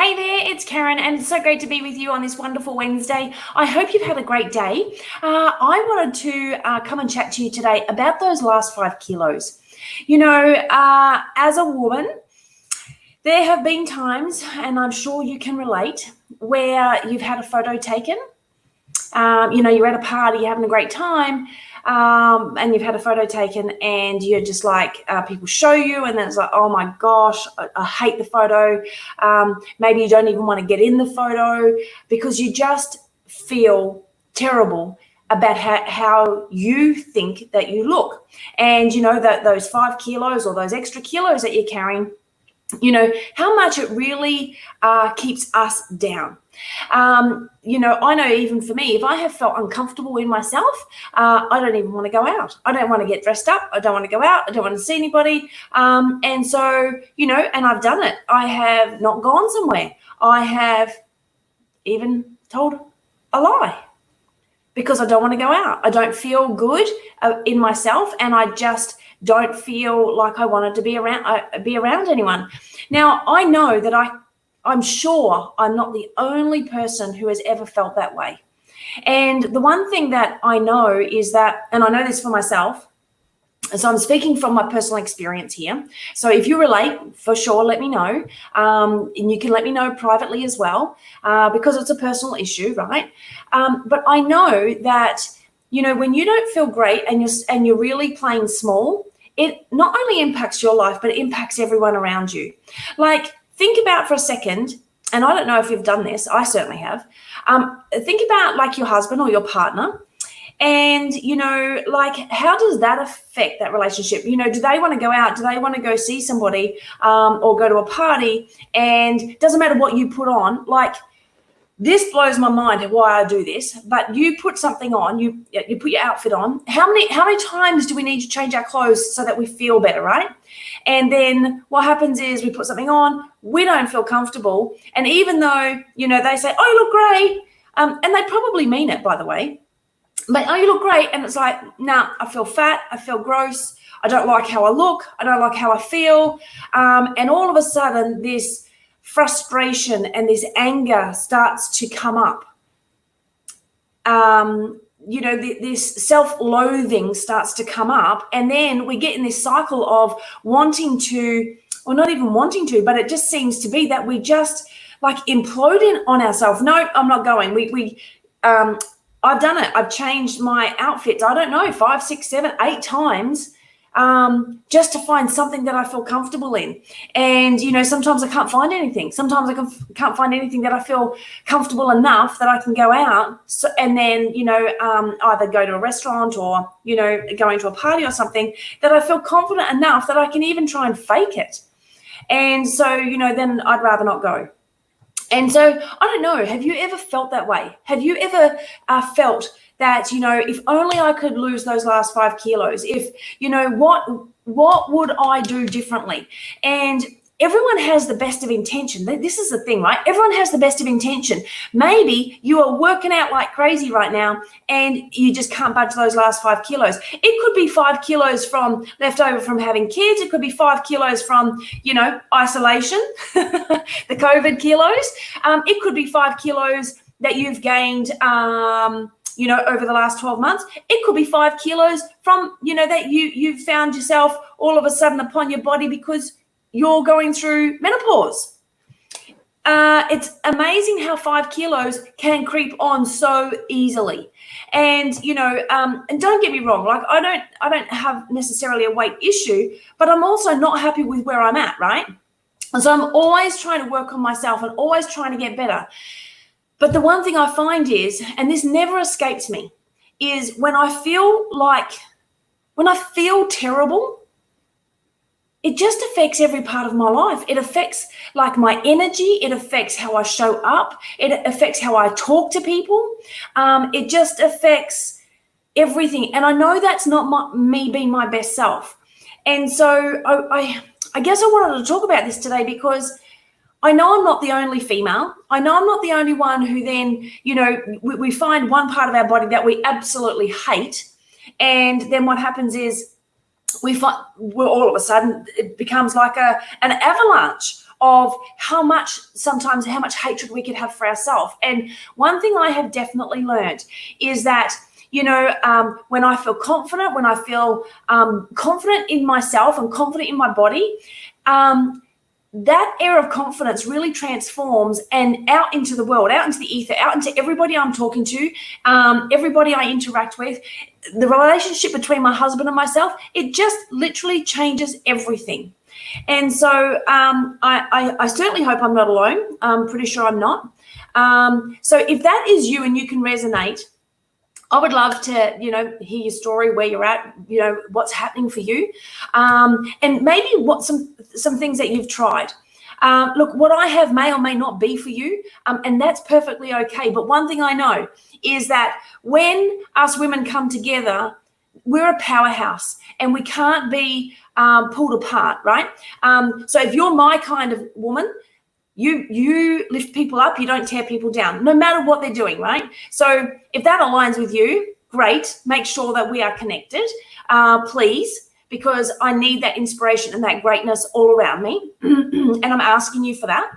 Hey there, it's Karen, and it's so great to be with you on this wonderful Wednesday. I hope you've had a great day. I wanted to come and chat to you today about those last 5 kilos. As a woman, there have been times, and I'm sure you can relate, where you've had a photo taken. You're at a party, you're having a great time, and you've had a photo taken, and you're just like, people show you, and then it's like, oh my gosh, I hate the photo. Maybe you don't even want to get in the photo because you just feel terrible about how you think that you look. And that those 5 kilos or those extra kilos that you're carrying, how much it really keeps us down. I know even for me, if I have felt uncomfortable in myself, I don't even want to go out. I don't want to get dressed up. I don't want to go out. I don't want to see anybody. And so, and I've done it. I have not gone somewhere. I have even told a lie because I don't want to go out. I don't feel good in myself, and I just don't feel like I wanted to be around anyone. Now, I know that I'm sure I'm not the only person who has ever felt that way. And the one thing that I know is that, and I know this for myself, so I'm speaking from my personal experience here. So if you relate, for sure, let me know. And you can let me know privately as well, because it's a personal issue, right? But I know that, when you don't feel great and you're really playing small, it not only impacts your life, but it impacts everyone around you. Like, think about for a second, and I don't know if you've done this, I certainly have. Think about like your husband or your partner, and, how does that affect that relationship? Do they want to go out? Do they want to go see somebody or go to a party? And it doesn't matter what you put on. Like, this blows my mind why I do this, but you put something on, you put your outfit on. How many times do we need to change our clothes so that we feel better, right? And then what happens is we put something on, we don't feel comfortable. And even though, they say, oh, you look great. And they probably mean it, by the way. But, oh, you look great. And it's like, nah, I feel fat. I feel gross. I don't like how I look. I don't like how I feel. And all of a sudden, this frustration and this anger starts to come up. This self-loathing starts to come up, and then we get in this cycle of wanting to, or not even wanting to, but it just seems to be that we just like implode on ourselves. No, I'm not going. I've done it. I've changed my outfits, I don't know, 5, 6, 7, 8 times, just to find something that I feel comfortable in. And, sometimes I can't find anything. Sometimes I can't find anything that I feel comfortable enough that I can go out. So, and then, either go to a restaurant or, going to a party or something that I feel confident enough that I can even try and fake it. And so, then I'd rather not go. And so, I don't know, have you ever felt that way? Have you ever felt that, if only I could lose those last 5 kilos, if, what would I do differently? And everyone has the best of intention. This is the thing, right? Everyone has the best of intention. Maybe you are working out like crazy right now and you just can't budge those last 5 kilos. It could be 5 kilos from left over from having kids. It could be 5 kilos from, isolation, the COVID kilos. It could be 5 kilos that you've gained, over the last 12 months. It could be 5 kilos from, that you've found yourself all of a sudden upon your body because you're going through menopause. It's amazing how 5 kilos can creep on so easily. And, and don't get me wrong, like I don't have necessarily a weight issue, but I'm also not happy with where I'm at, right? And so I'm always trying to work on myself and always trying to get better. But the one thing I find is, and this never escapes me, is when I feel terrible, it just affects every part of my life. It affects like my energy. It affects how I show up. It affects how I talk to people. It just affects everything. And I know that's not me being my best self. And so I guess I wanted to talk about this today because I know I'm not the only female. I know I'm not the only one who then, we find one part of our body that we absolutely hate. And then what happens is we're all of a sudden, it becomes like an avalanche of how much hatred we could have for ourselves. And one thing I have definitely learned is that, when I feel confident, when I feel confident in myself and confident in my body, that air of confidence really transforms and out into the world, out into the ether, out into everybody I'm talking to, everybody I interact with, the relationship between my husband and myself. It just literally changes everything. And so I certainly hope I'm not alone. I'm pretty sure I'm not. So if that is you and you can resonate, I would love to, hear your story, where you're at, what's happening for you, and maybe what some things that you've tried. Look, what I have may or may not be for you, and that's perfectly okay. But one thing I know is that when us women come together, we're a powerhouse, and we can't be pulled apart, right? So if you're my kind of woman, you lift people up, you don't tear people down, no matter what they're doing, right? So if that aligns with you, great. Make sure that we are connected, please, because I need that inspiration and that greatness all around me. And I'm asking you for that.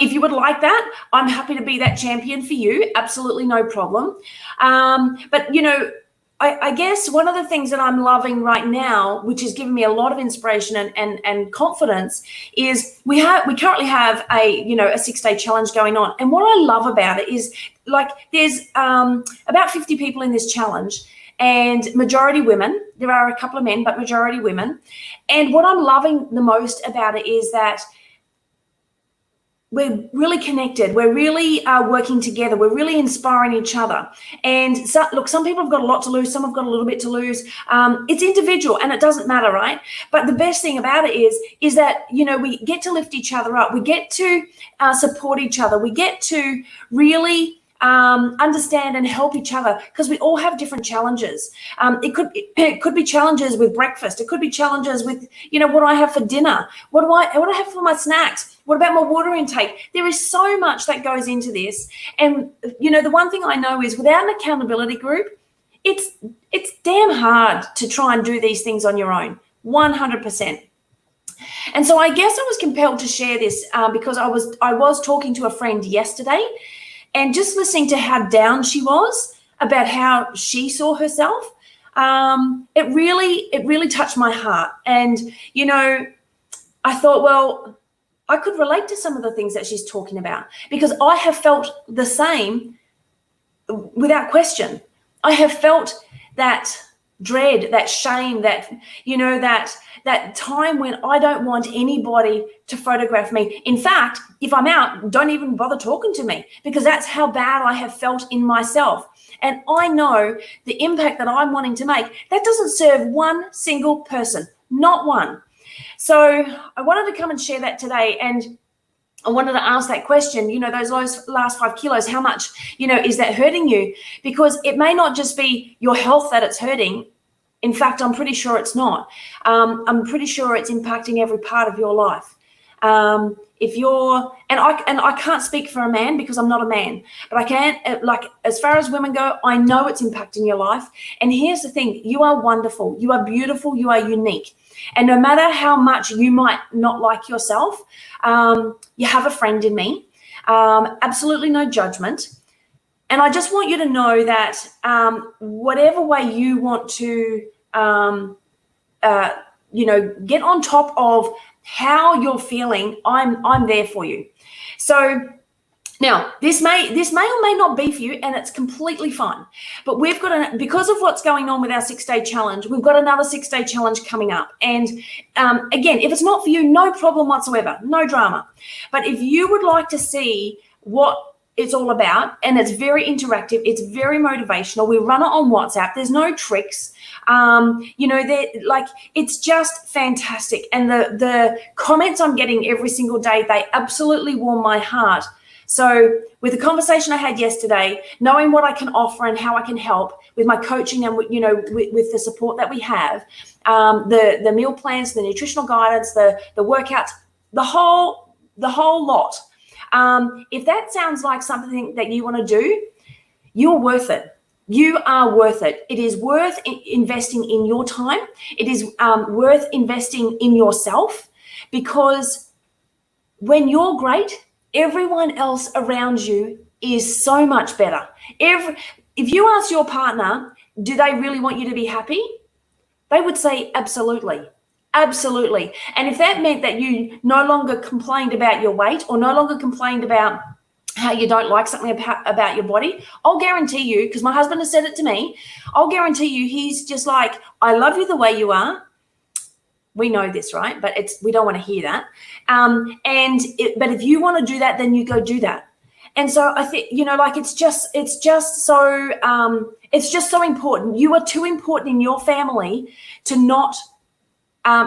If you would like that, I'm happy to be that champion for you. Absolutely no problem. But, I guess one of the things that I'm loving right now, which is giving me a lot of inspiration and confidence, is we currently have a 6-day challenge going on. And what I love about it is, like, there's about 50 people in this challenge, and majority women. There are a couple of men, but majority women. And what I'm loving the most about it is that we're really connected. We're really working together. We're really inspiring each other. And so, look, some people have got a lot to lose. Some have got a little bit to lose. It's individual, and it doesn't matter, right? But the best thing about it is that, we get to lift each other up. We get to support each other. We get to really understand and help each other, because we all have different challenges. It could be challenges with breakfast. It could be challenges with, what I have for dinner. What do I have for my snacks? What about my water intake? There is so much that goes into this. And, the one thing I know is, without an accountability group, it's damn hard to try and do these things on your own, 100%. And so I guess I was compelled to share this because I was talking to a friend yesterday, and just listening to how down she was about how she saw herself, it really touched my heart. And, I thought, well, I could relate to some of the things that she's talking about, because I have felt the same without question. I have felt that dread, that shame, that, that time when I don't want anybody to photograph me. In fact, if I'm out, don't even bother talking to me, because that's how bad I have felt in myself. And I know the impact that I'm wanting to make, that doesn't serve one single person, not one. So I wanted to come and share that today. And I wanted to ask that question, those last 5 kilos, how much, is that hurting you? Because it may not just be your health that it's hurting. In fact, I'm pretty sure it's not. I'm pretty sure it's impacting every part of your life. I can't speak for a man, because I'm not a man, but I can, as far as women go, I know it's impacting your life. And here's the thing: you are wonderful, you are beautiful, you are unique. And no matter how much you might not like yourself, you have a friend in me. Absolutely no judgment. And I just want you to know that whatever way you want to, get on top of how you're feeling, I'm there for you. So now, this may or may not be for you, and it's completely fine. But we've got because of what's going on with our 6-day challenge, we've got another 6-day challenge coming up. And again, if it's not for you, no problem whatsoever, no drama. But if you would like to see what it's all about, and it's very interactive, it's very motivational. We run it on WhatsApp. There's no tricks. It's just fantastic. And the comments I'm getting every single day, they absolutely warm my heart. So with the conversation I had yesterday, knowing what I can offer and how I can help with my coaching and, with the support that we have, the meal plans, the nutritional guidance, the workouts, the whole lot. If that sounds like something that you want to do, you're worth it. You are worth it. It is worth investing in your time. It is worth investing in yourself, because when you're great, everyone else around you is so much better. If you ask your partner, do they really want you to be happy? They would say, absolutely. Absolutely. And if that meant that you no longer complained about your weight or no longer complained about how you don't like something about your body, I'll guarantee you, because my husband has said it to me, I'll guarantee you he's just like, I love you the way you are. We know this, right? But we don't want to hear that. But if you want to do that, then you go do that. And so I think, like it's just so important. You are too important in your family to not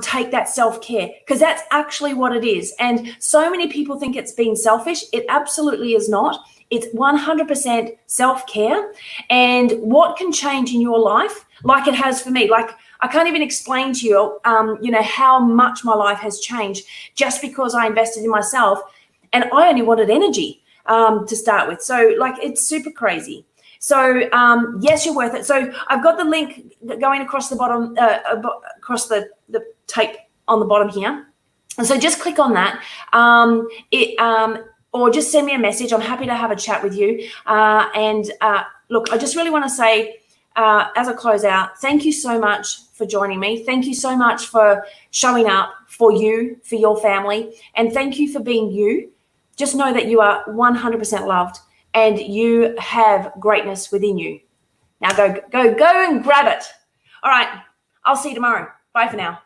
take that self-care, because that's actually what it is. And so many people think it's being selfish. It absolutely is not. It's 100% self-care. And what can change in your life, like it has for me, like I can't even explain to you, how much my life has changed just because I invested in myself. And I only wanted energy to start with. So like, it's super crazy. So yes, you're worth it. So I've got the link going across the bottom, across the tape on the bottom here. And so just click on that, or just send me a message. I'm happy to have a chat with you. Look, I just really want to say, as I close out, thank you so much for joining me. Thank you so much for showing up for you, for your family, and thank you for being you. Just know that you are 100% loved and you have greatness within you. Now go and grab it. All right, I'll see you tomorrow. Bye for now.